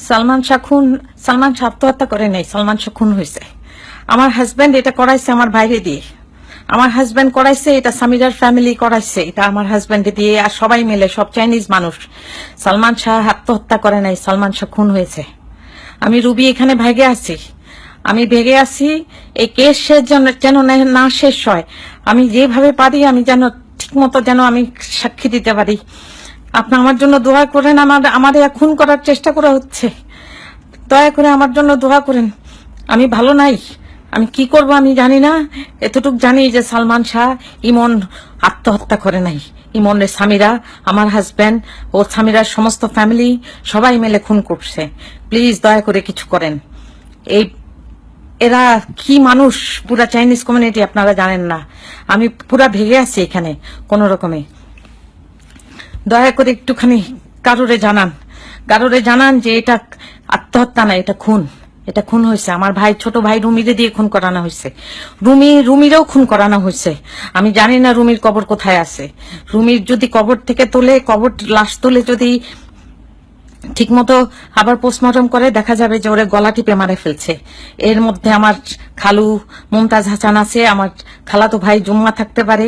সালমান শাহ আত্মহত্যা করে নাই, সালমান শাহ খুন হয়েছে। আমার হাজবেন্ড এটা করাইছে আমার বাইরে দিয়ে, আমার হাজবেন্ড করাইছে এটা, সামিরার ফ্যামিলি করাইছে এটা আমার হাজবেন্ড দিয়ে, আর সবাই মিলে, সব চাইনিজ মানুষ। সালমান শাহ আত্মহত্যা করে নাই, সালমান শাহ খুন হয়েছে। আমি রুবি এখানে ভেগে আছি, এই কেস যেন না শেষ হয়। আমি যেভাবে পারি আমি যেন ঠিক মতো যেন আমি সাক্ষী দিতে পারি। আপনি আমার জন্য দোয়া করেন। আমার খুন করার চেষ্টা করা হচ্ছে, দয়া করে আমার জন্য দোয়া করেন। আমি ভালো নাই, আমি কি করব আমি জানি না। এতটুক জানি যে সালমান শাহ ইমন আত্মহত্যা করে নাই। ইমনের সামিরা, আমার হাজবেন্ড ও সামিরার সমস্ত ফ্যামিলি সবাই মিলে খুন করছে। প্লিজ দয়া করে কিছু করেন। এরা কি মানুষ, পুরা চাইনিজ কমিউনিটি আপনারা জানেন না। আমি পুরা ভেগে আছি এখানে কোন রকমে। দয়া করে একটুখানি কারোরে জানান যে এটা আত্মহত্যা না, এটা খুন হয়েছে। আমার ভাই, ছোট ভাই রুমিরে দিয়ে খুন করানো হয়েছে। রুমিরেও খুন করানো হয়েছে। আমি জানি না রুমির কবর কোথায় আছে। রুমির যদি কবর থেকে লাশ তুলে যদি ঠিক মতো আবার পোস্টমর্টম করে, দেখা যাবে যে ওরে গলা টিপে মারে ফেলছে। এর মধ্যে আমার খালু মুমতাজ হাসান আছে, আমার খালাতো ভাই জুম্মা থাকতে পারে,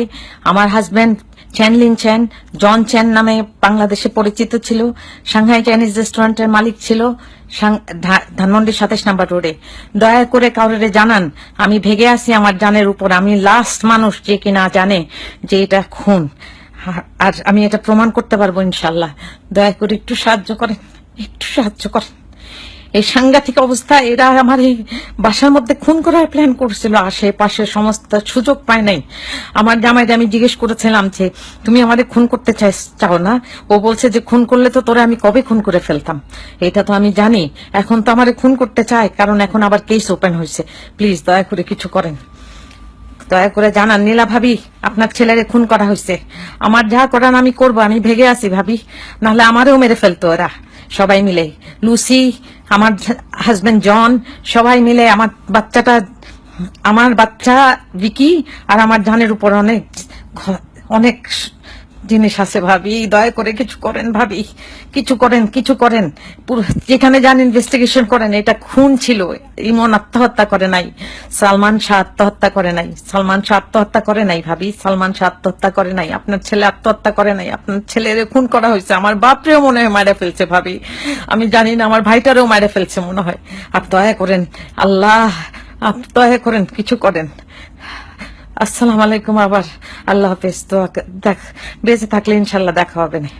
আমার হাজবেন্ড চ্যানলিন চ্যান, জন চ্যান নামে বাংলাদেশে পরিচিত ছিল, সাংহাই চাইনিজ রেস্টুরেন্টের মালিক ছিল ধানমন্ডি 27 নম্বর রোডে। দয়া করে কাউরে জানান আমি ভেগে আছি আমার জানের উপর। আমি লাস্ট মানুষ যে কিনা জানে যে এটা খুন, আর আমি এটা প্রমাণ করতে পারবো ইনশাল্লাহ। দয়া করে একটু সাহায্য করেন। এই সাংঘাতিক অবস্থা, এরা আমার এই বাসার মধ্যে খুন করার প্ল্যান করছিল। আশেপাশে সমস্ত সুযোগ পায় নাই। আমার জামাইকে আমি জিজ্ঞেস করেছিলাম যে তুমি আমাদের খুন করতে চাও না? ও বলছে যে খুন করলে তো তোরা আমি কবে খুন করে ফেলতাম। এটা তো আমি জানি। এখন তো আমারে খুন করতে চায়, কারণ এখন আবার কেস ওপেন হয়েছে। প্লিজ দয়া করে কিছু করেন, দয়া করে জানান। নীলা ভাবি, আপনার ছেলেরে খুন করা হয়েছে। আমার যা করান আমি করবো, আমি ভেগে আছি ভাবি, নাহলে আমারেও মেরে ফেলতো ওরা সবাই মিলে। লুসি, আমার হাজবেন্ড জন, সবাই মিলে আমার বাচ্চা ভিকি আর আমার জানের উপর অনেক জিনিস আছে ভাবি। দয়া করে কিছু করেন ভাবি, কিছু করেন। যেখানে যান ইনভেস্টিগেশন করেন। এটা খুন ছিল। ইমন আত্মহত্যা করে নাই, সালমান শাহ আত্মহত্যা করে নাই ভাবি। সালমান শাহ আত্মহত্যা করে নাই, আপনার ছেলে আত্মহত্যা করে নাই। আপনার ছেলের খুন করা হয়েছে। আমার বাপরেও মনে হয় মারা ফেলছে ভাবি, আমি জানি না। আমার ভাইটারেও মারা ফেলছে মনে হয়। আর দয়া করেন আল্লাহ, দয়া করেন কিছু করেন। আসসালামু আলাইকুম। আবার আল্লাহ হাফেজ। তো বেঁচে থাকলে ইনশাল্লাহ দেখা হবে না।